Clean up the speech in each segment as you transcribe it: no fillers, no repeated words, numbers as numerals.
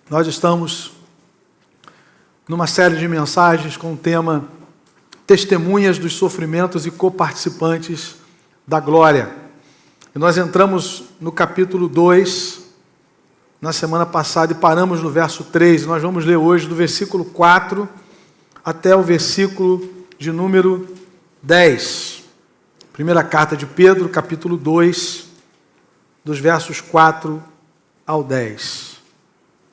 Nós estamos numa série de mensagens com o tema Testemunhas dos Sofrimentos e Coparticipantes da Glória. E nós entramos no capítulo 2, na semana passada, e paramos no verso 3. Nós vamos ler hoje do versículo 4 até o versículo de número 10. Primeira carta de Pedro, capítulo 2, dos versos 4 ao 10.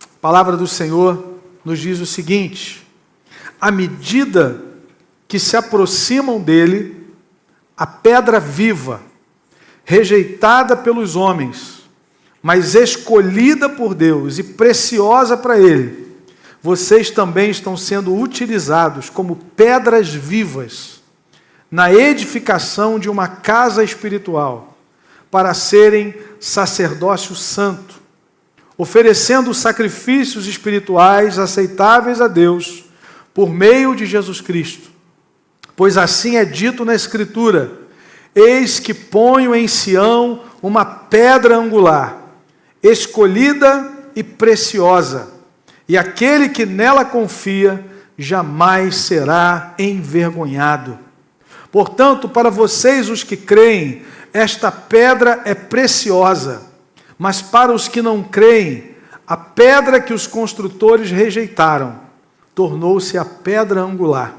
A palavra do Senhor nos diz o seguinte: à medida que se aproximam dele, a pedra viva, rejeitada pelos homens, mas escolhida por Deus e preciosa para ele, vocês também estão sendo utilizados como pedras vivas na edificação de uma casa espiritual, para serem sacerdócio santo, oferecendo sacrifícios espirituais aceitáveis a Deus por meio de Jesus Cristo. Pois assim é dito na Escritura: eis que ponho em Sião uma pedra angular, escolhida e preciosa, e aquele que nela confia jamais será envergonhado. Portanto, para vocês, os que creem, esta pedra é preciosa, mas para os que não creem, a pedra que os construtores rejeitaram tornou-se a pedra angular,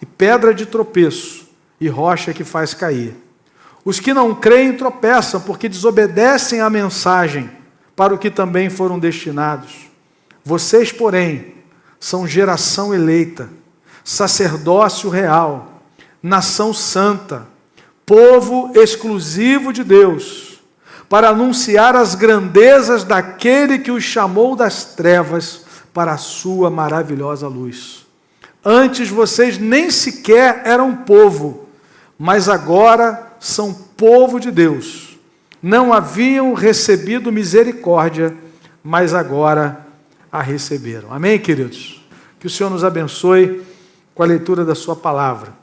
e pedra de tropeço, e rocha que faz cair. Os que não creem tropeçam, porque desobedecem à mensagem, para o que também foram destinados. Vocês, porém, são geração eleita, sacerdócio real, nação santa, povo exclusivo de Deus, para anunciar as grandezas daquele que os chamou das trevas para a sua maravilhosa luz. Antes vocês nem sequer eram povo, mas agora são povo de Deus. Não haviam recebido misericórdia, mas agora a receberam. Amém, queridos? Que o Senhor nos abençoe com a leitura da sua palavra.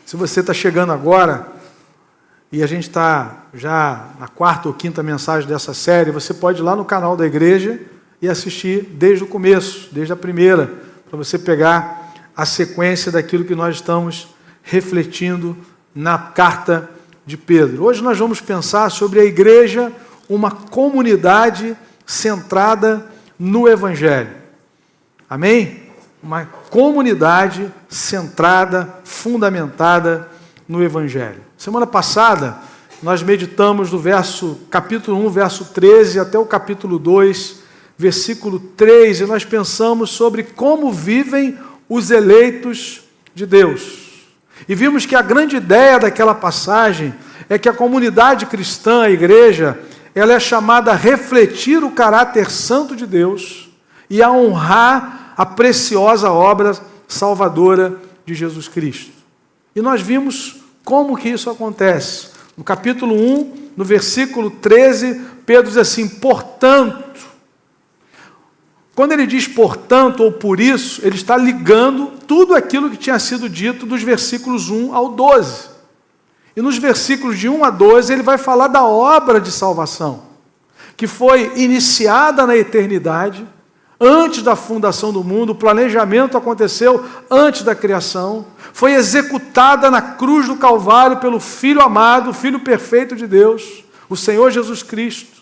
Se você está chegando agora, e a gente está já na quarta ou quinta mensagem dessa série, você pode ir lá no canal da igreja e assistir desde o começo, desde a primeira, para você pegar a sequência daquilo que nós estamos refletindo na carta de Pedro. Hoje nós vamos pensar sobre a igreja, uma comunidade centrada no Evangelho. Amém? Uma comunidade centrada, fundamentada no Evangelho. Semana passada, nós meditamos do capítulo 1, verso 13, até o capítulo 2, versículo 3, e nós pensamos sobre como vivem os eleitos de Deus. E vimos que a grande ideia daquela passagem é que a comunidade cristã, a igreja, ela é chamada a refletir o caráter santo de Deus e a honrar a preciosa obra salvadora de Jesus Cristo. E nós vimos como que isso acontece. No capítulo 1, no versículo 13, Pedro diz assim: portanto. Quando ele diz portanto ou por isso, ele está ligando tudo aquilo que tinha sido dito dos versículos 1 ao 12. E nos versículos de 1 a 12, ele vai falar da obra de salvação, que foi iniciada na eternidade, antes da fundação do mundo. O planejamento aconteceu antes da criação, foi executada na cruz do Calvário pelo Filho amado, o Filho perfeito de Deus, o Senhor Jesus Cristo.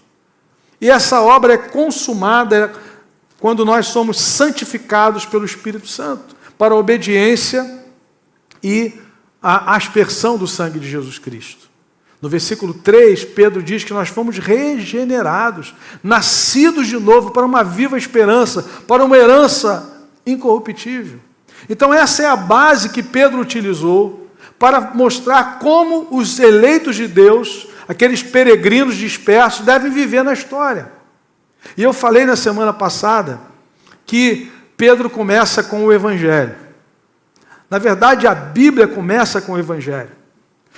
E essa obra é consumada quando nós somos santificados pelo Espírito Santo, para a obediência e a aspersão do sangue de Jesus Cristo. No versículo 3, Pedro diz que nós fomos regenerados, nascidos de novo para uma viva esperança, para uma herança incorruptível. Então essa é a base que Pedro utilizou para mostrar como os eleitos de Deus, aqueles peregrinos dispersos, devem viver na história. E eu falei na semana passada que Pedro começa com o Evangelho. Na verdade, a Bíblia começa com o Evangelho.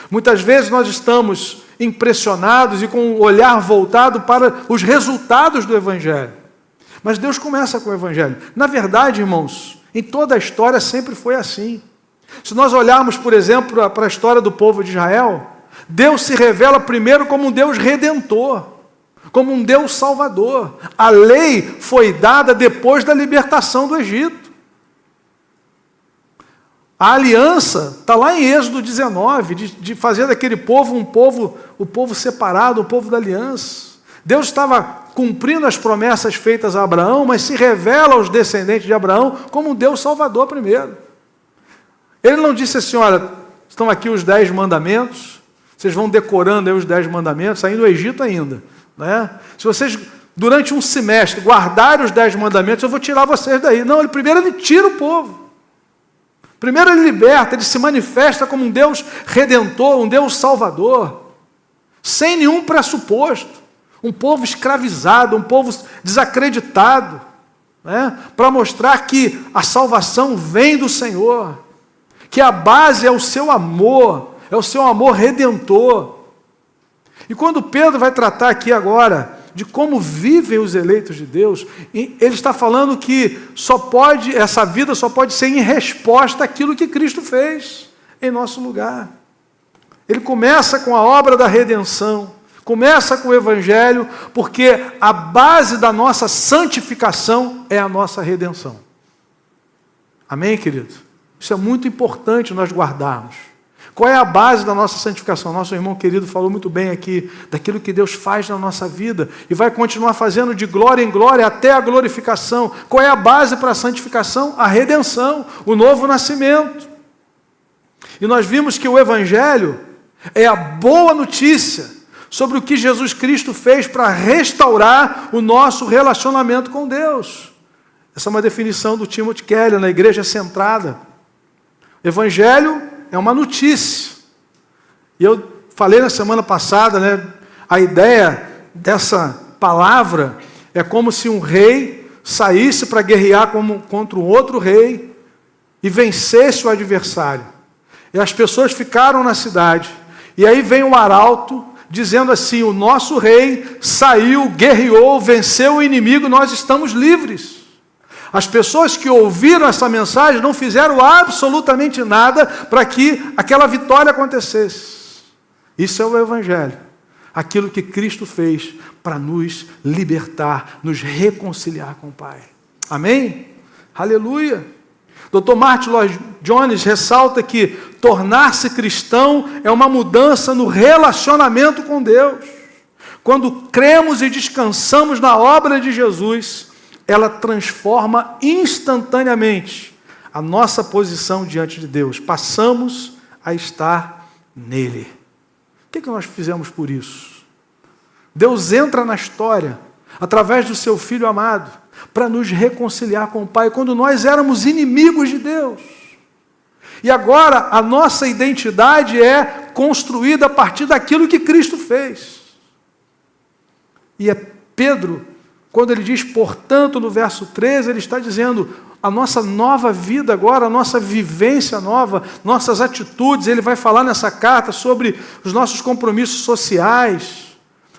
Muitas vezes nós estamos impressionados e com o olhar voltado para os resultados do Evangelho. Mas Deus começa com o Evangelho. Na verdade, irmãos, em toda a história sempre foi assim. Se nós olharmos, por exemplo, para a história do povo de Israel, Deus se revela primeiro como um Deus redentor, como um Deus salvador. A lei foi dada depois da libertação do Egito. A aliança está lá em Êxodo 19, de fazer daquele povo o povo separado, o povo da aliança. Deus estava cumprindo as promessas feitas a Abraão, mas se revela aos descendentes de Abraão como um Deus salvador primeiro. Ele não disse assim, olha, estão aqui os 10 mandamentos, vocês vão decorando aí os 10 mandamentos, aí no Egito ainda. Né? Se vocês, durante um semestre, guardarem os 10 mandamentos, eu vou tirar vocês daí. Não, primeiro ele tira o povo. Primeiro ele liberta, ele se manifesta como um Deus redentor, um Deus salvador, sem nenhum pressuposto. Um povo escravizado, um povo desacreditado, né? Para mostrar que a salvação vem do Senhor, que a base é o seu amor redentor. E quando Pedro vai tratar aqui agora de como vivem os eleitos de Deus, ele está falando que essa vida só pode ser em resposta àquilo que Cristo fez em nosso lugar. Ele começa com a obra da redenção, começa com o Evangelho, porque a base da nossa santificação é a nossa redenção. Amém, querido? Isso é muito importante nós guardarmos. Qual é a base da nossa santificação? Nosso irmão querido falou muito bem aqui daquilo que Deus faz na nossa vida e vai continuar fazendo de glória em glória até a glorificação. Qual é a base para a santificação? A redenção, o novo nascimento. E nós vimos que o Evangelho é a boa notícia sobre o que Jesus Cristo fez para restaurar o nosso relacionamento com Deus. Essa é uma definição do Timothy Keller na Igreja Centrada. Evangelho é uma notícia. E eu falei na semana passada, né, a ideia dessa palavra é como se um rei saísse para guerrear contra um outro rei e vencesse o adversário. E as pessoas ficaram na cidade. E aí vem o arauto dizendo assim, o nosso rei saiu, guerreou, venceu o inimigo, nós estamos livres. As pessoas que ouviram essa mensagem não fizeram absolutamente nada para que aquela vitória acontecesse. Isso é o Evangelho. Aquilo que Cristo fez para nos libertar, nos reconciliar com o Pai. Amém? Aleluia! Dr. Martin Lloyd Jones ressalta que tornar-se cristão é uma mudança no relacionamento com Deus. Quando cremos e descansamos na obra de Jesus, ela transforma instantaneamente a nossa posição diante de Deus. Passamos a estar nele. O que nós fizemos por isso? Deus entra na história, através do seu Filho amado, para nos reconciliar com o Pai, quando nós éramos inimigos de Deus. E agora a nossa identidade é construída a partir daquilo que Cristo fez. E é Pedro, quando ele diz, portanto, no verso 13, ele está dizendo, a nossa nova vida agora, a nossa vivência nova, nossas atitudes, ele vai falar nessa carta sobre os nossos compromissos sociais,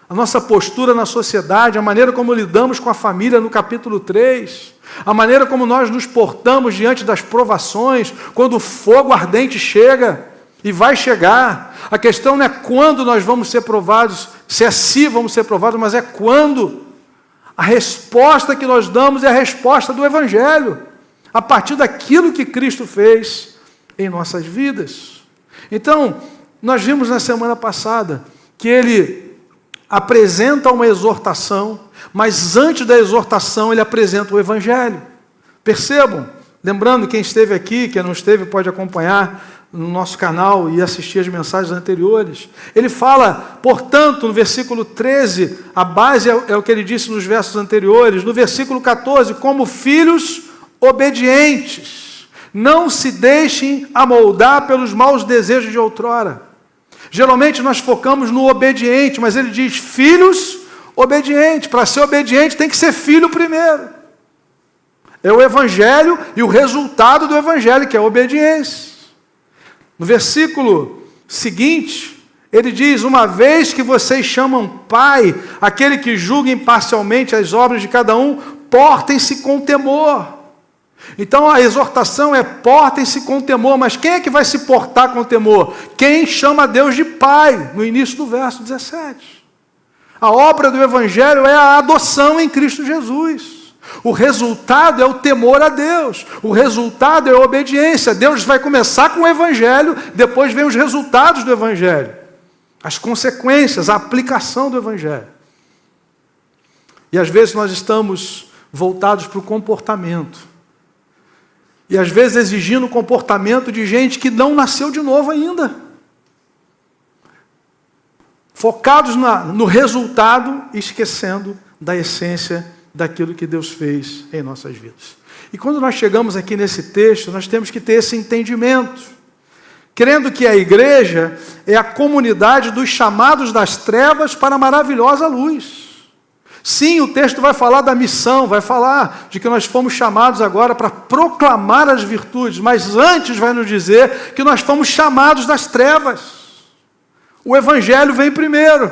a nossa postura na sociedade, a maneira como lidamos com a família no capítulo 3, a maneira como nós nos portamos diante das provações, quando o fogo ardente chega e vai chegar. A questão não é quando nós vamos ser provados, se é se vamos ser provados, mas é quando. A resposta que nós damos é a resposta do Evangelho, a partir daquilo que Cristo fez em nossas vidas. Então, nós vimos na semana passada que ele apresenta uma exortação, mas antes da exortação ele apresenta o Evangelho. Percebam, lembrando, quem esteve aqui, quem não esteve pode acompanhar no nosso canal e assistir as mensagens anteriores. Ele fala, portanto, no versículo 13, a base é o que ele disse nos versos anteriores. No versículo 14, como filhos obedientes, não se deixem amoldar pelos maus desejos de outrora. Geralmente nós focamos no obediente, mas ele diz filhos obedientes. Para ser obediente tem que ser filho primeiro. É o Evangelho e o resultado do Evangelho, que é a obediência. No versículo seguinte, ele diz, uma vez que vocês chamam Pai, aquele que julga imparcialmente as obras de cada um, portem-se com temor. Então a exortação é portem-se com temor, mas quem é que vai se portar com temor? Quem chama Deus de Pai, no início do verso 17. A obra do Evangelho é a adoção em Cristo Jesus. O resultado é o temor a Deus. O resultado é a obediência. Deus vai começar com o Evangelho, depois vem os resultados do Evangelho. As consequências, a aplicação do Evangelho. E às vezes nós estamos voltados para o comportamento. E às vezes exigindo o comportamento de gente que não nasceu de novo ainda. Focados no resultado, esquecendo da essência daquilo que Deus fez em nossas vidas. E quando nós chegamos aqui nesse texto, nós temos que ter esse entendimento, crendo que a igreja é a comunidade dos chamados das trevas para a maravilhosa luz. Sim, o texto vai falar da missão, vai falar de que nós fomos chamados agora para proclamar as virtudes, mas antes vai nos dizer que nós fomos chamados das trevas. O Evangelho vem primeiro,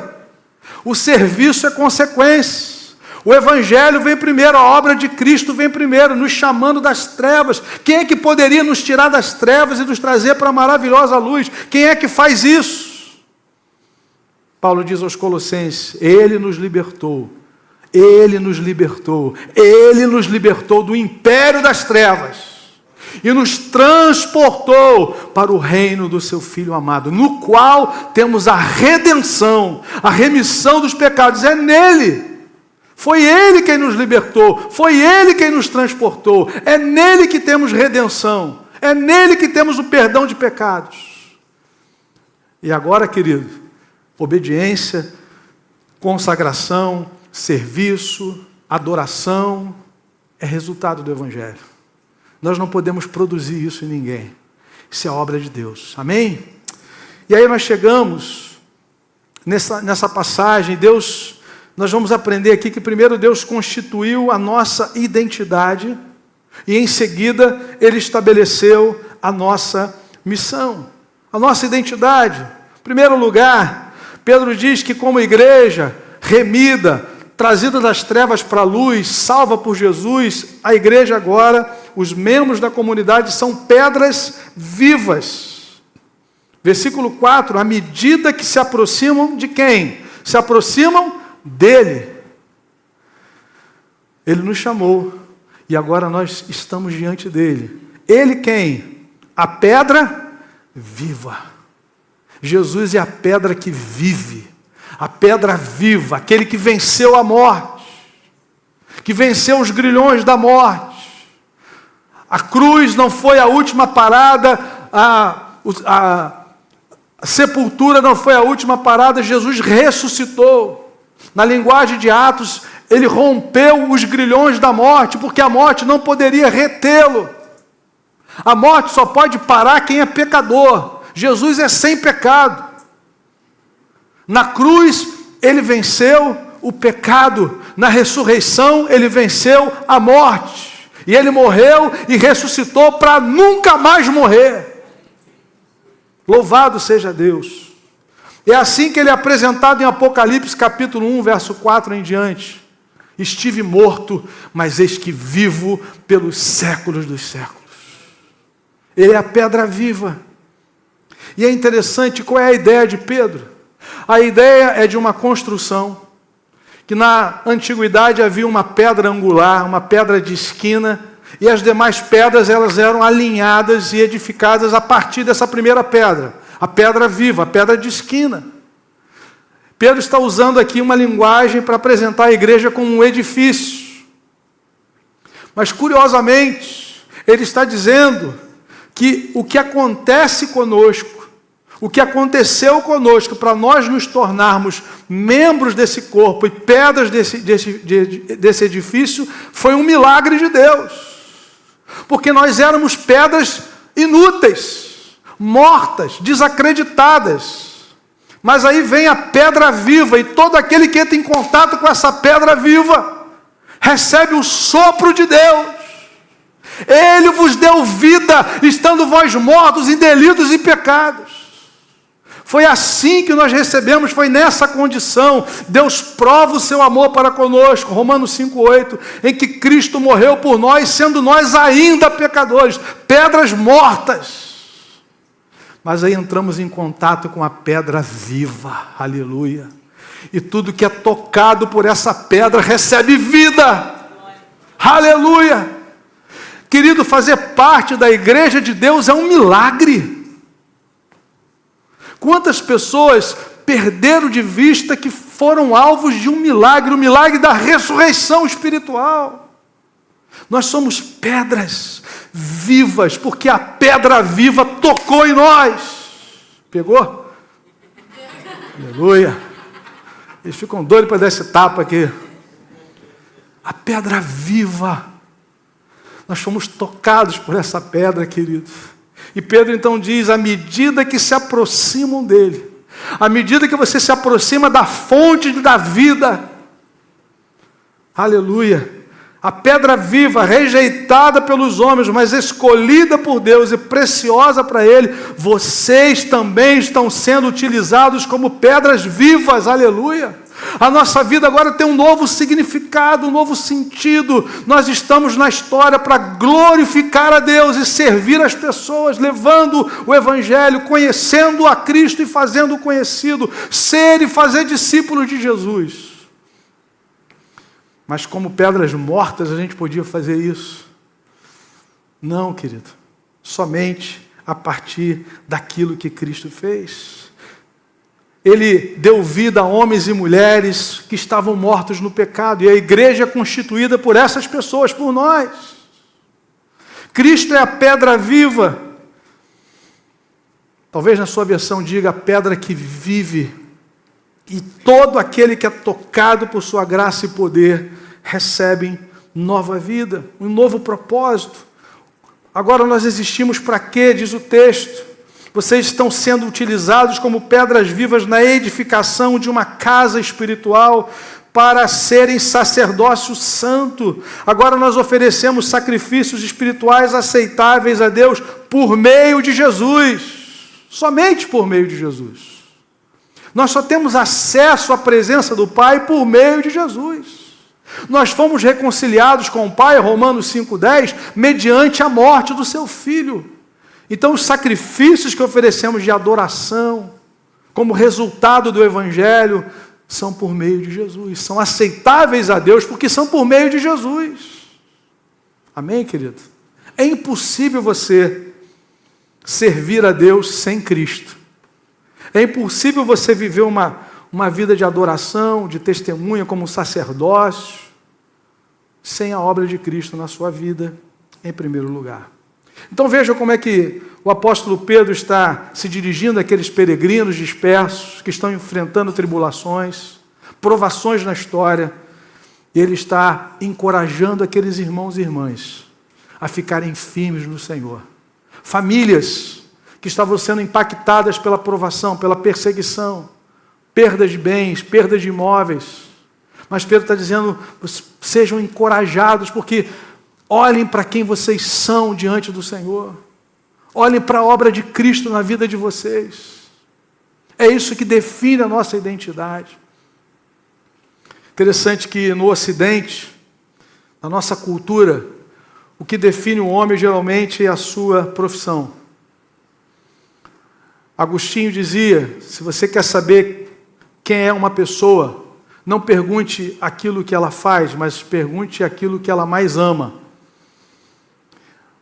o serviço é consequência. O Evangelho vem primeiro, a obra de Cristo vem primeiro, nos chamando das trevas. Quem é que poderia nos tirar das trevas e nos trazer para a maravilhosa luz? Quem é que faz isso? Paulo diz aos Colossenses, Ele nos libertou. Ele nos libertou. Ele nos libertou do império das trevas e nos transportou para o reino do seu Filho amado, no qual temos a redenção, a remissão dos pecados. É nele. Foi Ele quem nos libertou, foi Ele quem nos transportou, é nele que temos redenção, é nele que temos o perdão de pecados. E agora, querido, obediência, consagração, serviço, adoração, é resultado do Evangelho. Nós não podemos produzir isso em ninguém. Isso é obra de Deus. Amém? E aí nós chegamos nessa passagem, nós vamos aprender aqui que primeiro Deus constituiu a nossa identidade e em seguida Ele estabeleceu a nossa missão. A nossa identidade. Em primeiro lugar, Pedro diz que como igreja remida, trazida das trevas para a luz, salva por Jesus, a igreja agora, os membros da comunidade são pedras vivas. Versículo 4, à medida que se aproximam de quem? Se aproximam dele. Ele nos chamou e agora nós estamos diante dele. Ele quem? A pedra viva. Jesus é a pedra que vive, a pedra viva, aquele que venceu a morte, que venceu os grilhões da morte. A cruz não foi a última parada, a sepultura não foi a última parada, Jesus ressuscitou. Na linguagem de Atos, ele rompeu os grilhões da morte, porque a morte não poderia retê-lo. A morte só pode parar quem é pecador. Jesus é sem pecado. Na cruz, ele venceu o pecado. Na ressurreição, ele venceu a morte. E ele morreu e ressuscitou para nunca mais morrer. Louvado seja Deus. É assim que ele é apresentado em Apocalipse capítulo 1, verso 4 em diante. Estive morto, mas eis que vivo pelos séculos dos séculos. Ele é a pedra viva. E é interessante, qual é a ideia de Pedro? A ideia é de uma construção, que na antiguidade havia uma pedra angular, uma pedra de esquina, e as demais pedras elas eram alinhadas e edificadas a partir dessa primeira pedra, a pedra viva, a pedra de esquina. Pedro está usando aqui uma linguagem para apresentar a igreja como um edifício. Mas, curiosamente, ele está dizendo que o que acontece conosco, o que aconteceu conosco para nós nos tornarmos membros desse corpo e pedras desse edifício, foi um milagre de Deus. Porque nós éramos pedras inúteis, mortas, desacreditadas. Mas aí vem a pedra viva, e todo aquele que entra em contato com essa pedra viva, recebe o sopro de Deus. Ele vos deu vida, estando vós mortos em delitos e pecados. Foi assim que nós recebemos, foi nessa condição. Deus prova o seu amor para conosco, Romanos 5,8, em que Cristo morreu por nós, sendo nós ainda pecadores, pedras mortas. Mas aí entramos em contato com a pedra viva, aleluia. E tudo que é tocado por essa pedra recebe vida. Aleluia! Querido, fazer parte da igreja de Deus é um milagre. Quantas pessoas perderam de vista que foram alvos de um milagre, o milagre da ressurreição espiritual. Nós somos pedras vivas, porque a pedra viva tocou em nós. Pegou? Aleluia. Eles ficam doidos para dar esse tapa aqui. A pedra viva. Nós fomos tocados por essa pedra, queridos. E Pedro então diz, à medida que se aproximam dele, à medida que você se aproxima da fonte da vida, aleluia, a pedra viva, rejeitada pelos homens, mas escolhida por Deus e preciosa para Ele, vocês também estão sendo utilizados como pedras vivas, aleluia. A nossa vida agora tem um novo significado, um novo sentido. Nós estamos na história para glorificar a Deus e servir as pessoas, levando o Evangelho, conhecendo a Cristo e fazendo-o conhecido, ser e fazer discípulos de Jesus. Mas como pedras mortas a gente podia fazer isso? Não, querido. Somente a partir daquilo que Cristo fez. Ele deu vida a homens e mulheres que estavam mortos no pecado. E a igreja é constituída por essas pessoas, por nós. Cristo é a pedra viva. Talvez na sua versão diga a pedra que vive. E todo aquele que é tocado por sua graça e poder recebem nova vida, um novo propósito. Agora nós existimos para quê? Diz o texto. Vocês estão sendo utilizados como pedras vivas na edificação de uma casa espiritual para serem sacerdócio santo. Agora nós oferecemos sacrifícios espirituais aceitáveis a Deus por meio de Jesus. Somente por meio de Jesus. Nós só temos acesso à presença do Pai por meio de Jesus. Nós fomos reconciliados com o Pai, Romanos 5,10, mediante a morte do seu Filho. Então, os sacrifícios que oferecemos de adoração, como resultado do Evangelho, são por meio de Jesus. São aceitáveis a Deus porque são por meio de Jesus. Amém, querido? É impossível você servir a Deus sem Cristo. É impossível você viver uma vida de adoração, de testemunha, como um sacerdócio, sem a obra de Cristo na sua vida, em primeiro lugar. Então veja como é que o apóstolo Pedro está se dirigindo àqueles peregrinos dispersos, que estão enfrentando tribulações, provações na história, e ele está encorajando aqueles irmãos e irmãs a ficarem firmes no Senhor. Famílias que estavam sendo impactadas pela provação, pela perseguição, perda de bens, perda de imóveis. Mas Pedro está dizendo, sejam encorajados, porque olhem para quem vocês são diante do Senhor. Olhem para a obra de Cristo na vida de vocês. É isso que define a nossa identidade. Interessante que no Ocidente, na nossa cultura, o que define o homem geralmente é a sua profissão. Agostinho dizia, se você quer saber quem é uma pessoa, não pergunte aquilo que ela faz, mas pergunte aquilo que ela mais ama.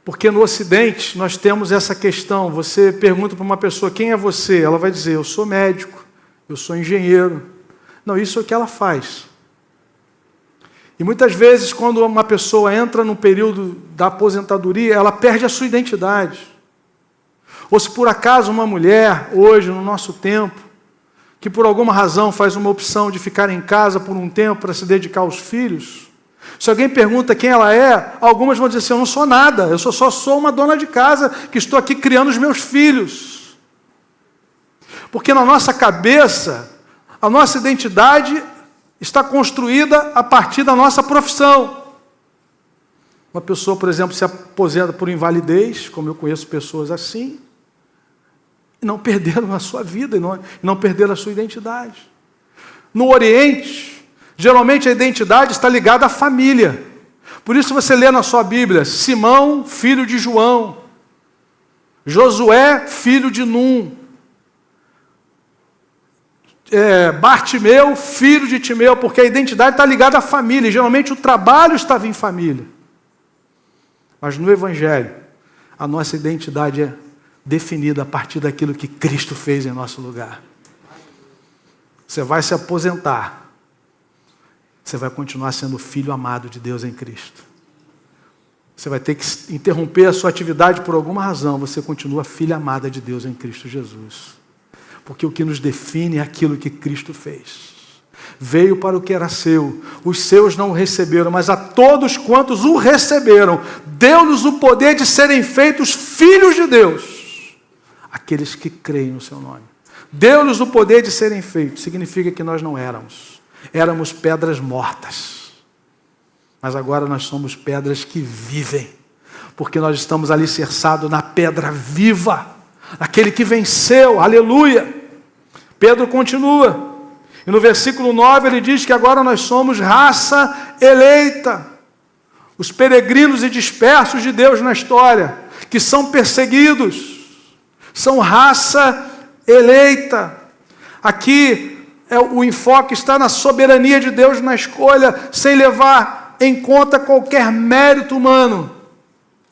Porque no Ocidente nós temos essa questão, você pergunta para uma pessoa, quem é você? Ela vai dizer, eu sou médico, eu sou engenheiro. Não, isso é o que ela faz. E muitas vezes quando uma pessoa entra no período da aposentadoria, ela perde a sua identidade. Ou se por acaso uma mulher, hoje, no nosso tempo, que por alguma razão faz uma opção de ficar em casa por um tempo para se dedicar aos filhos, se alguém pergunta quem ela é, algumas vão dizer assim, eu não sou nada, eu só sou uma dona de casa que estou aqui criando os meus filhos. Porque na nossa cabeça, a nossa identidade está construída a partir da nossa profissão. Uma pessoa, por exemplo, se aposenta por invalidez, como eu conheço pessoas assim, e não perderam a sua vida, e não perderam a sua identidade. No Oriente, geralmente a identidade está ligada à família. Por isso você lê na sua Bíblia, Simão, filho de João, Josué, filho de Num, Bartimeu, filho de Timeu, porque a identidade está ligada à família, e geralmente o trabalho estava em família. Mas no Evangelho, a nossa identidade é definida a partir daquilo que Cristo fez em nosso lugar. Você vai se aposentar, você vai continuar sendo filho amado de Deus em Cristo. Você vai ter que interromper a sua atividade por alguma razão, você continua filha amada de Deus em Cristo Jesus. Porque o que nos define é aquilo que Cristo fez. Veio para o que era seu, os seus não o receberam, mas a todos quantos o receberam, deu-lhes o poder de serem feitos filhos de Deus, aqueles que creem no seu nome. Deu-lhes o poder de serem feitos, significa que nós não éramos pedras mortas, mas agora nós somos pedras que vivem, porque nós estamos alicerçados na pedra viva, aquele que venceu, aleluia. Pedro continua, e no versículo 9 ele diz que agora nós somos raça eleita, os peregrinos e dispersos de Deus na história, que são perseguidos, são raça eleita. Aqui o enfoque está na soberania de Deus na escolha, sem levar em conta qualquer mérito humano.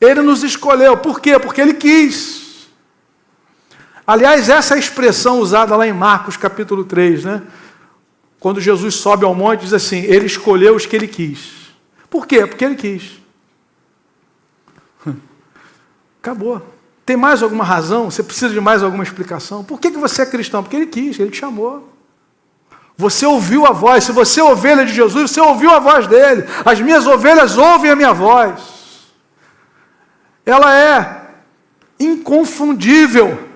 Ele nos escolheu, por quê? Porque Ele quis. Aliás, essa é a expressão usada lá em Marcos capítulo 3, né? Quando Jesus sobe ao monte, diz assim, Ele escolheu os que Ele quis. Por quê? Porque Ele quis. Acabou. Tem mais alguma razão? Você precisa de mais alguma explicação? Por que você é cristão? Porque Ele quis, Ele te chamou. Você ouviu a voz. Se você é ovelha de Jesus, você ouviu a voz dEle. As minhas ovelhas ouvem a minha voz. Ela é inconfundível.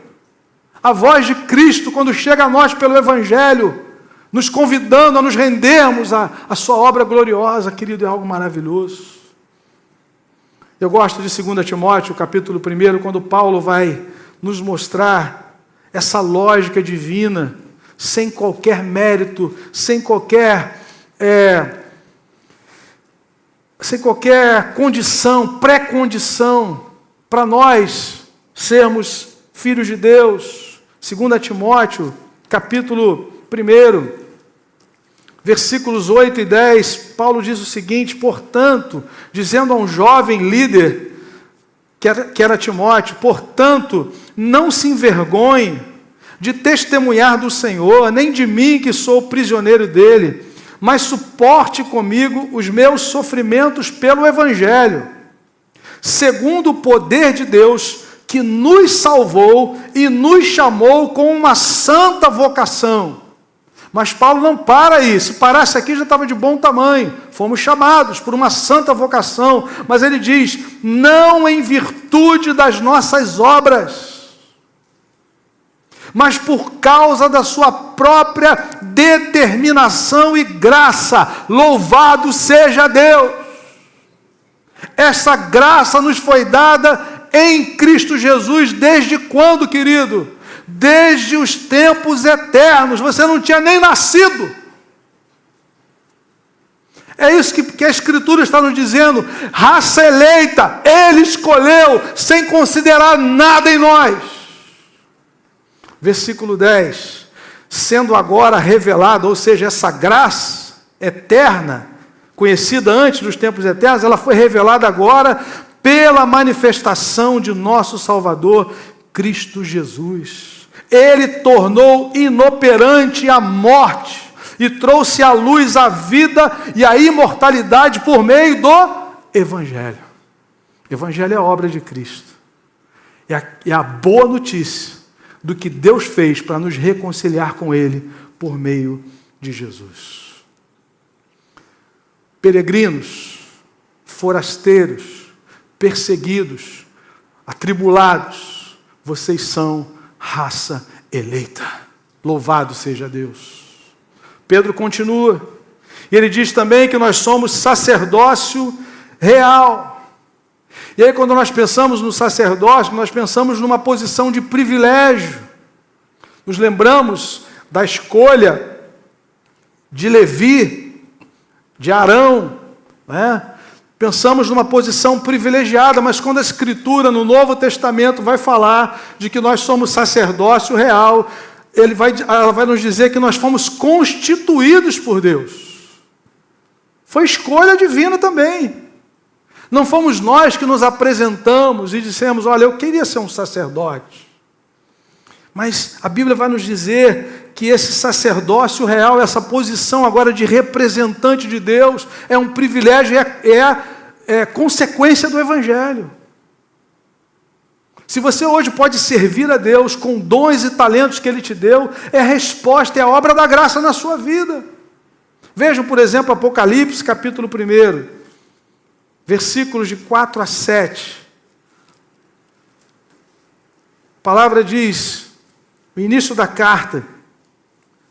A voz de Cristo, quando chega a nós pelo Evangelho, nos convidando a nos rendermos à sua obra gloriosa, querido, é algo maravilhoso. Eu gosto de 2 Timóteo, capítulo 1, quando Paulo vai nos mostrar essa lógica divina, sem qualquer mérito, sem qualquer condição, pré-condição, para nós sermos filhos de Deus. 2 Timóteo, capítulo 1, versículos 8 e 10, Paulo diz o seguinte, portanto, dizendo a um jovem líder, que era Timóteo, portanto, não se envergonhe de testemunhar do Senhor, nem de mim que sou prisioneiro dele, mas suporte comigo os meus sofrimentos pelo Evangelho, segundo o poder de Deus, que nos salvou e nos chamou com uma santa vocação. Mas Paulo não para aí, se parasse aqui já estava de bom tamanho, fomos chamados por uma santa vocação, mas ele diz, não em virtude das nossas obras, mas por causa da sua própria determinação e graça, louvado seja Deus. Essa graça nos foi dada em Cristo Jesus, desde quando, querido? Desde os tempos eternos, você não tinha nem nascido. É isso que a Escritura está nos dizendo, raça eleita, Ele escolheu, sem considerar nada em nós. Versículo 10, sendo agora revelada, ou seja, essa graça eterna, conhecida antes dos tempos eternos, ela foi revelada agora pela manifestação de nosso Salvador, Cristo Jesus. Ele tornou inoperante a morte e trouxe à luz a vida e a imortalidade por meio do Evangelho. Evangelho é a obra de Cristo. É a boa notícia do que Deus fez para nos reconciliar com Ele por meio de Jesus. Peregrinos, forasteiros, perseguidos, atribulados, vocês são raça eleita. Louvado seja Deus. Pedro continua, e ele diz também que nós somos sacerdócio real. E aí quando nós pensamos no sacerdócio, nós pensamos numa posição de privilégio. Nos lembramos da escolha de Levi, de Arão, né? Pensamos numa posição privilegiada, mas quando a Escritura no Novo Testamento vai falar de que nós somos sacerdócio real, ela vai nos dizer que nós fomos constituídos por Deus. Foi escolha divina também. Não fomos nós que nos apresentamos e dissemos, olha, eu queria ser um sacerdote. Mas a Bíblia vai nos dizer que esse sacerdócio real, essa posição agora de representante de Deus, é um privilégio, é consequência do Evangelho. Se você hoje pode servir a Deus com dons e talentos que Ele te deu, é a resposta, é a obra da graça na sua vida. Vejam, por exemplo, Apocalipse, capítulo 1, versículos de 4 a 7. A palavra diz, o início da carta,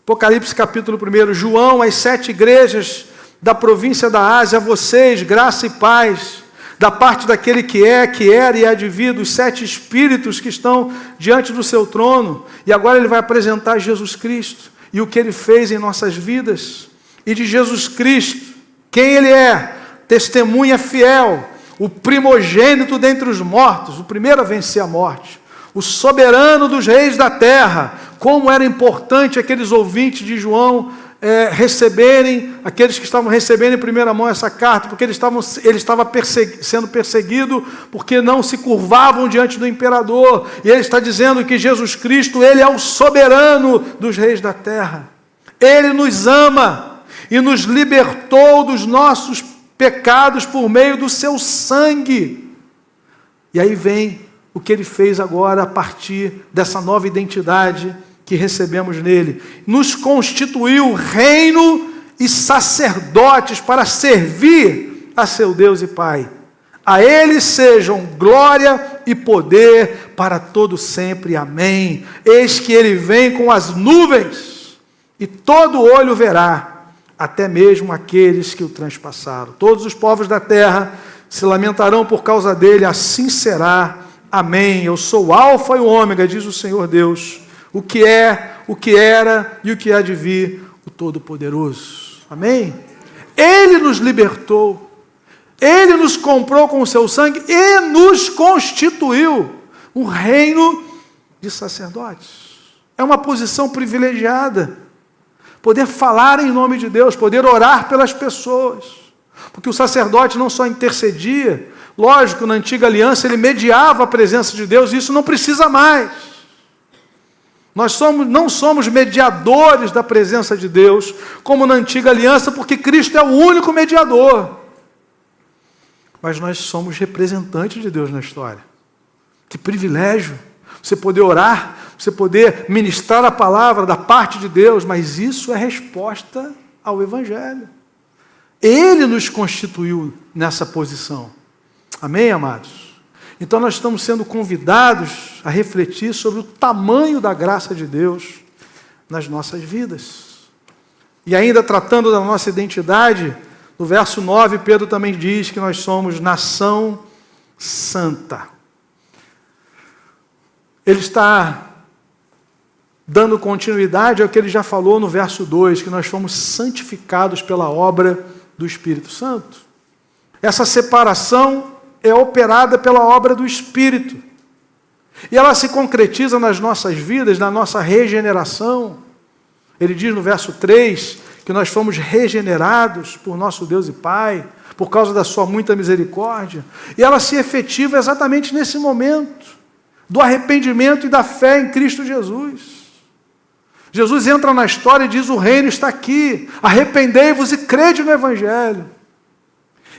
Apocalipse, capítulo 1, João, às 7 igrejas da província da Ásia, a vocês, graça e paz, da parte daquele que era e há de vir, dos 7 espíritos que estão diante do seu trono. E agora ele vai apresentar Jesus Cristo e o que ele fez em nossas vidas. E de Jesus Cristo, quem ele é? Testemunha fiel, o primogênito dentre os mortos, o primeiro a vencer a morte, o soberano dos reis da terra. Como era importante aqueles ouvintes de João receberem, aqueles que estavam recebendo em primeira mão essa carta, porque ele estava sendo perseguido, porque não se curvavam diante do imperador, e ele está dizendo que Jesus Cristo, ele é o soberano dos reis da terra, ele nos ama, e nos libertou dos nossos pecados por meio do seu sangue. E aí vem o que ele fez agora a partir dessa nova identidade que recebemos nele. Nos constituiu reino e sacerdotes para servir a seu Deus e Pai. A ele sejam glória e poder para todo sempre. Amém. Eis que ele vem com as nuvens e todo olho verá, até mesmo aqueles que o transpassaram. Todos os povos da terra se lamentarão por causa dele, assim será. Amém. Eu sou o Alfa e o Ômega, diz o Senhor Deus, o que é, o que era e o que há de vir, o Todo-Poderoso. Amém? Ele nos libertou, ele nos comprou com o seu sangue e nos constituiu um reino de sacerdotes. É uma posição privilegiada, poder falar em nome de Deus, poder orar pelas pessoas, porque o sacerdote não só intercedia, lógico, na antiga aliança ele mediava a presença de Deus, e isso não precisa mais. Nós não somos mediadores da presença de Deus, como na antiga aliança, porque Cristo é o único mediador. Mas nós somos representantes de Deus na história. Que privilégio você poder orar, você poder ministrar a palavra da parte de Deus, mas isso é resposta ao Evangelho. Ele nos constituiu nessa posição. Amém, amados? Então nós estamos sendo convidados a refletir sobre o tamanho da graça de Deus nas nossas vidas. E ainda tratando da nossa identidade, no verso 9, Pedro também diz que nós somos nação santa. Ele está dando continuidade ao que ele já falou no verso 2, que nós fomos santificados pela obra do Espírito Santo. Essa separação é operada pela obra do Espírito. E ela se concretiza nas nossas vidas, na nossa regeneração. Ele diz no verso 3 que nós fomos regenerados por nosso Deus e Pai, por causa da sua muita misericórdia. E ela se efetiva exatamente nesse momento, do arrependimento e da fé em Cristo Jesus. Jesus entra na história e diz, o reino está aqui, arrependei-vos e crede no Evangelho.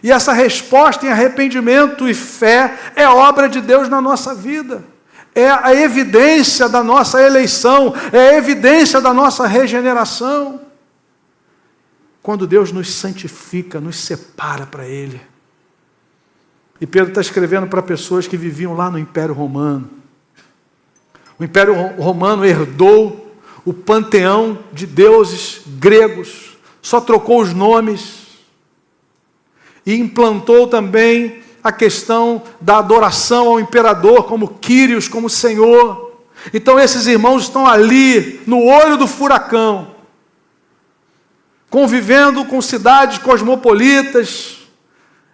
E essa resposta em arrependimento e fé é obra de Deus na nossa vida. É a evidência da nossa eleição, é a evidência da nossa regeneração. Quando Deus nos santifica, nos separa para Ele. E Pedro está escrevendo para pessoas que viviam lá no Império Romano. O Império Romano herdou o panteão de deuses gregos, só trocou os nomes, e implantou também a questão da adoração ao imperador como Quírios, como Senhor. Então esses irmãos estão ali, no olho do furacão, convivendo com cidades cosmopolitas,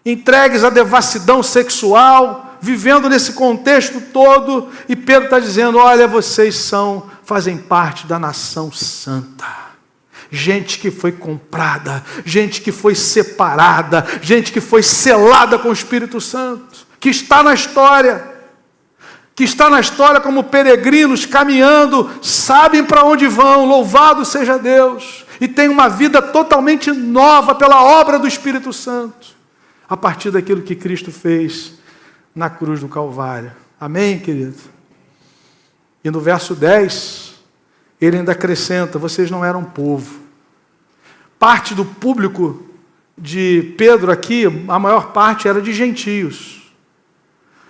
entregues à devassidão sexual, vivendo nesse contexto todo, e Pedro está dizendo, olha, vocês são fazem parte da nação santa. Gente que foi comprada, gente que foi separada, gente que foi selada com o Espírito Santo, que está na história como peregrinos caminhando, sabem para onde vão, louvado seja Deus, e tem uma vida totalmente nova pela obra do Espírito Santo, a partir daquilo que Cristo fez na cruz do Calvário. Amém, querido? E no verso 10, ele ainda acrescenta: vocês não eram povo. Parte do público de Pedro aqui, a maior parte era de gentios.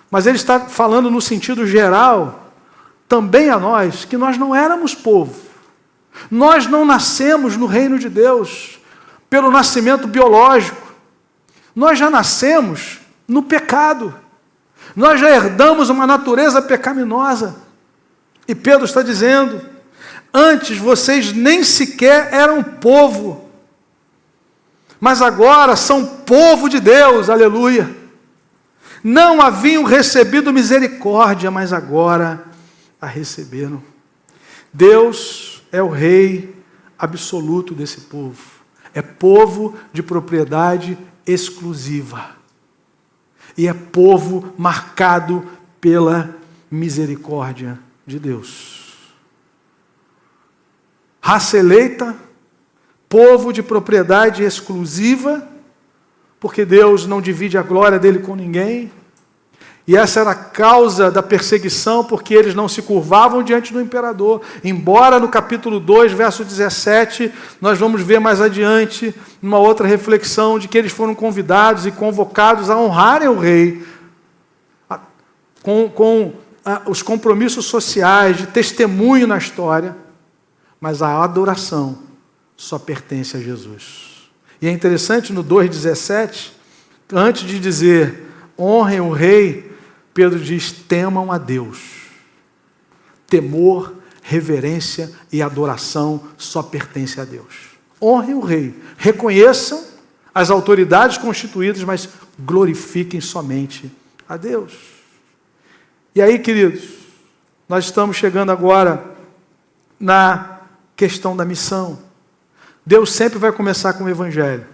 Mas ele está falando no sentido geral, também a nós, que nós não éramos povo. Nós não nascemos no reino de Deus pelo nascimento biológico. Nós já nascemos no pecado. Nós já herdamos uma natureza pecaminosa. E Pedro está dizendo: antes vocês nem sequer eram povo, mas agora são povo de Deus, aleluia. Não haviam recebido misericórdia, mas agora a receberam. Deus é o rei absoluto desse povo. É povo de propriedade exclusiva. E é povo marcado pela misericórdia de Deus. Raça eleita, povo de propriedade exclusiva, porque Deus não divide a glória dele com ninguém. E essa era a causa da perseguição, porque eles não se curvavam diante do imperador. Embora no capítulo 2, verso 17, nós vamos ver mais adiante, numa outra reflexão, de que eles foram convidados e convocados a honrarem o rei, com os compromissos sociais, de testemunho na história, mas a adoração só pertence a Jesus. E é interessante, no 2,17, antes de dizer honrem o rei, Pedro diz: temam a Deus. Temor, reverência e adoração só pertence a Deus. Honrem o rei, reconheçam as autoridades constituídas, mas glorifiquem somente a Deus. E aí, queridos, nós estamos chegando agora na questão da missão. Deus sempre vai começar com o Evangelho.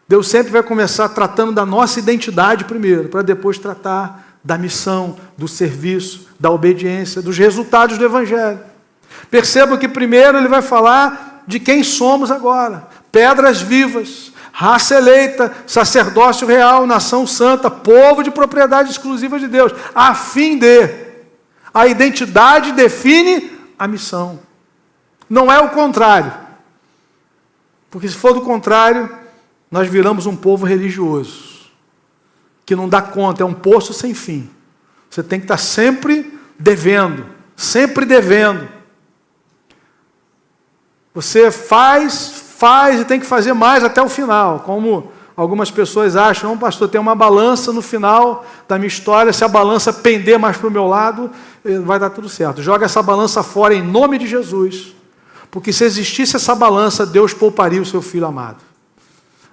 Deus sempre vai começar tratando da nossa identidade primeiro, para depois tratar da missão, do serviço, da obediência, dos resultados do Evangelho. Percebam que primeiro ele vai falar de quem somos agora. Pedras vivas, raça eleita, sacerdócio real, nação santa, povo de propriedade exclusiva de Deus, a fim de... A identidade define a missão. Não é o contrário. Porque se for do contrário, nós viramos um povo religioso, que não dá conta, é um poço sem fim. Você tem que estar sempre devendo, sempre devendo. Você faz e tem que fazer mais até o final, como algumas pessoas acham: não, pastor, tem uma balança no final da minha história, se a balança pender mais para o meu lado, vai dar tudo certo. Joga essa balança fora em nome de Jesus. Porque se existisse essa balança, Deus pouparia o seu filho amado.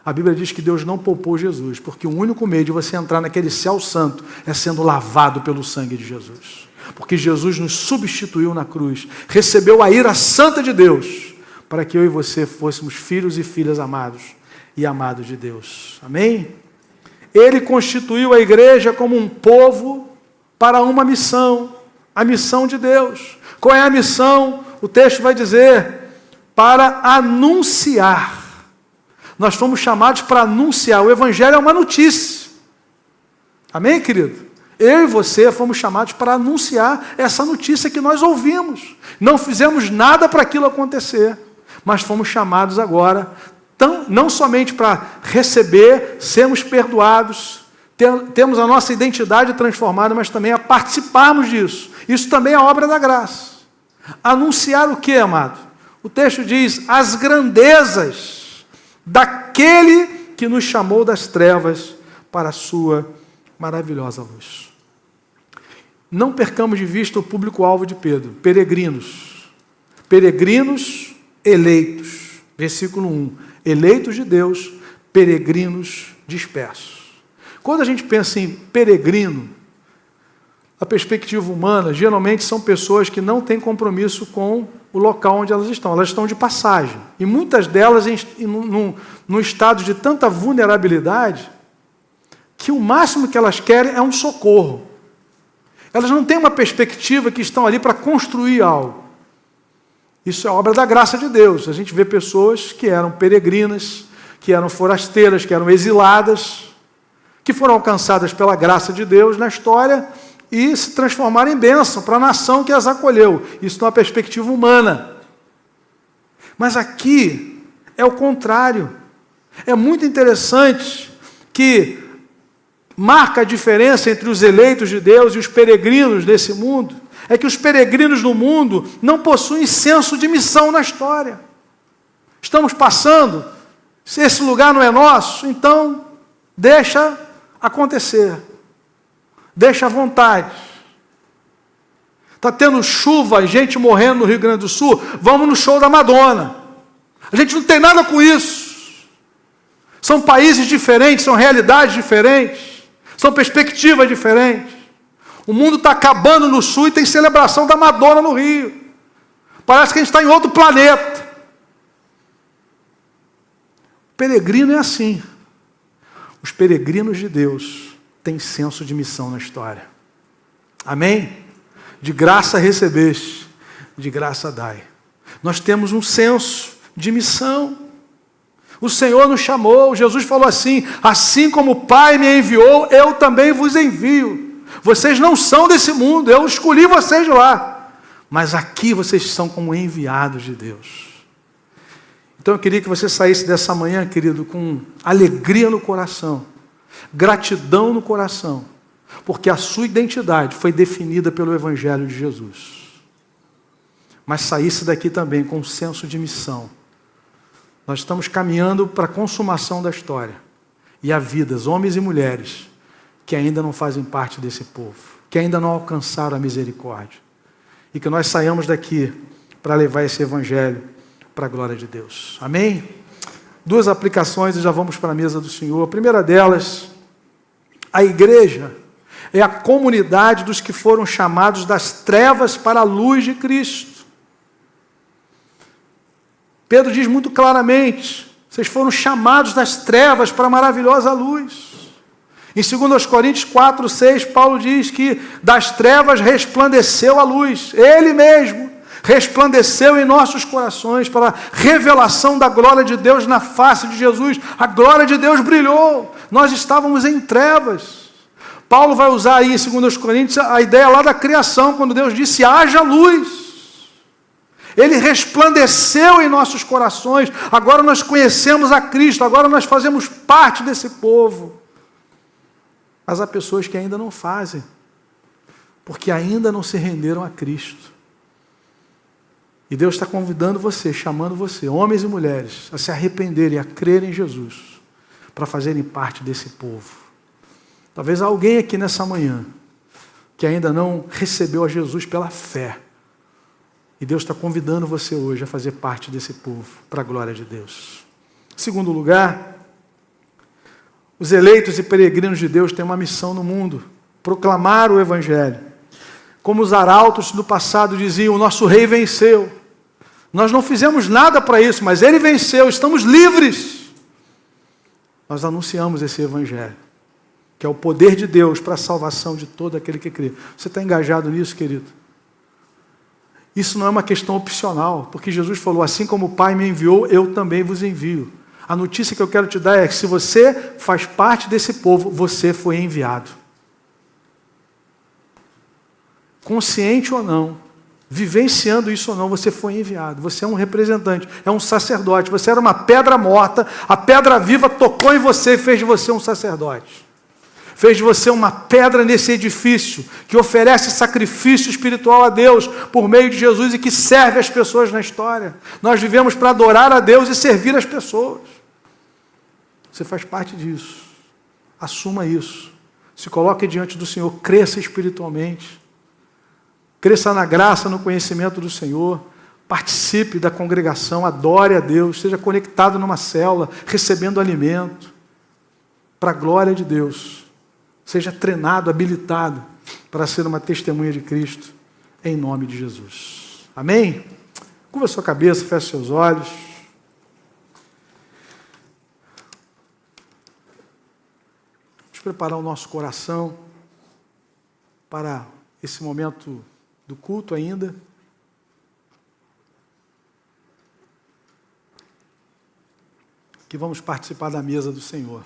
A Bíblia diz que Deus não poupou Jesus, porque o único meio de você entrar naquele céu santo é sendo lavado pelo sangue de Jesus. Porque Jesus nos substituiu na cruz, recebeu a ira santa de Deus, para que eu e você fôssemos filhos e filhas amados e amados de Deus. Amém? Ele constituiu a igreja como um povo para uma missão, a missão de Deus. Qual é a missão? O texto vai dizer: para anunciar. Nós fomos chamados para anunciar. O Evangelho é uma notícia. Amém, querido? Eu e você fomos chamados para anunciar essa notícia que nós ouvimos. Não fizemos nada para aquilo acontecer, mas fomos chamados agora, não somente para receber, sermos perdoados, temos a nossa identidade transformada, mas também a participarmos disso. Isso também é obra da graça. Anunciar o que, amado? O texto diz: as grandezas daquele que nos chamou das trevas para a sua maravilhosa luz. Não percamos de vista o público-alvo de Pedro: peregrinos. Peregrinos eleitos. Versículo 1. Eleitos de Deus, peregrinos dispersos. Quando a gente pensa em peregrino, da perspectiva humana, geralmente são pessoas que não têm compromisso com o local onde elas estão de passagem. E muitas delas num estado de tanta vulnerabilidade que o máximo que elas querem é um socorro. Elas não têm uma perspectiva que estão ali para construir algo. Isso é obra da graça de Deus. A gente vê pessoas que eram peregrinas, que eram forasteiras, que eram exiladas, que foram alcançadas pela graça de Deus na história e se transformaram em bênção para a nação que as acolheu. Isso numa perspectiva humana. Mas aqui é o contrário. É muito interessante que marca a diferença entre os eleitos de Deus e os peregrinos desse mundo, é que os peregrinos no mundo não possuem senso de missão na história. Estamos passando, se esse lugar não é nosso, então deixa acontecer. Deixa à vontade. Está tendo chuva, gente morrendo no Rio Grande do Sul, vamos no show da Madonna. A gente não tem nada com isso. São países diferentes, são realidades diferentes, são perspectivas diferentes. O mundo está acabando no Sul e tem celebração da Madonna no Rio. Parece que a gente está em outro planeta. O peregrino é assim. Os peregrinos de Deus têm senso de missão na história. Amém? De graça recebeste, de graça dai. Nós temos um senso de missão. O Senhor nos chamou, Jesus falou assim: assim como o Pai me enviou, eu também vos envio. Vocês não são desse mundo, eu escolhi vocês lá. Mas aqui vocês são como enviados de Deus. Então eu queria que você saísse dessa manhã, querido, com alegria no coração, gratidão no coração, porque a sua identidade foi definida pelo Evangelho de Jesus. Mas saísse daqui também com um senso de missão. Nós estamos caminhando para a consumação da história. E há vidas, homens e mulheres, que ainda não fazem parte desse povo, que ainda não alcançaram a misericórdia. E que nós saiamos daqui para levar esse Evangelho para a glória de Deus. Amém? 2 aplicações e já vamos para a mesa do Senhor. A primeira delas, a igreja é a comunidade dos que foram chamados das trevas para a luz de Cristo. Pedro diz muito claramente: vocês foram chamados das trevas para a maravilhosa luz. Em 2 Coríntios 4, 6, Paulo diz que das trevas resplandeceu a luz. Ele mesmo resplandeceu em nossos corações para a revelação da glória de Deus na face de Jesus. A glória de Deus brilhou. Nós estávamos em trevas. Paulo vai usar aí em 2 Coríntios a ideia lá da criação, quando Deus disse: haja luz. Ele resplandeceu em nossos corações. Agora nós conhecemos a Cristo, agora nós fazemos parte desse povo. Mas há pessoas que ainda não fazem, porque ainda não se renderam a Cristo. E Deus está convidando você, chamando você, homens e mulheres, a se arrependerem, a crerem em Jesus, para fazerem parte desse povo. Talvez alguém aqui nessa manhã que ainda não recebeu a Jesus pela fé. E Deus está convidando você hoje a fazer parte desse povo, para a glória de Deus. Em segundo lugar, os eleitos e peregrinos de Deus têm uma missão no mundo: proclamar o Evangelho. Como os arautos do passado diziam: o nosso rei venceu. Nós não fizemos nada para isso, mas ele venceu, estamos livres. Nós anunciamos esse Evangelho, que é o poder de Deus para a salvação de todo aquele que crê. Você está engajado nisso, querido? Isso não é uma questão opcional, porque Jesus falou: assim como o Pai me enviou, eu também vos envio. A notícia que eu quero te dar é que se você faz parte desse povo, você foi enviado. Consciente ou não, vivenciando isso ou não, você foi enviado. Você é um representante, é um sacerdote. Você era uma pedra morta, a pedra viva tocou em você e fez de você um sacerdote. Fez de você uma pedra nesse edifício, que oferece sacrifício espiritual a Deus por meio de Jesus e que serve as pessoas na história. Nós vivemos para adorar a Deus e servir as pessoas. Você faz parte disso. Assuma isso. Se coloque diante do Senhor, cresça espiritualmente. Cresça na graça, no conhecimento do Senhor. Participe da congregação, adore a Deus, seja conectado numa célula, recebendo alimento. Para a glória de Deus. Seja treinado, habilitado para ser uma testemunha de Cristo, em nome de Jesus. Amém? Curva sua cabeça, feche seus olhos. Vamos preparar o nosso coração para esse momento do culto ainda. Que vamos participar da mesa do Senhor.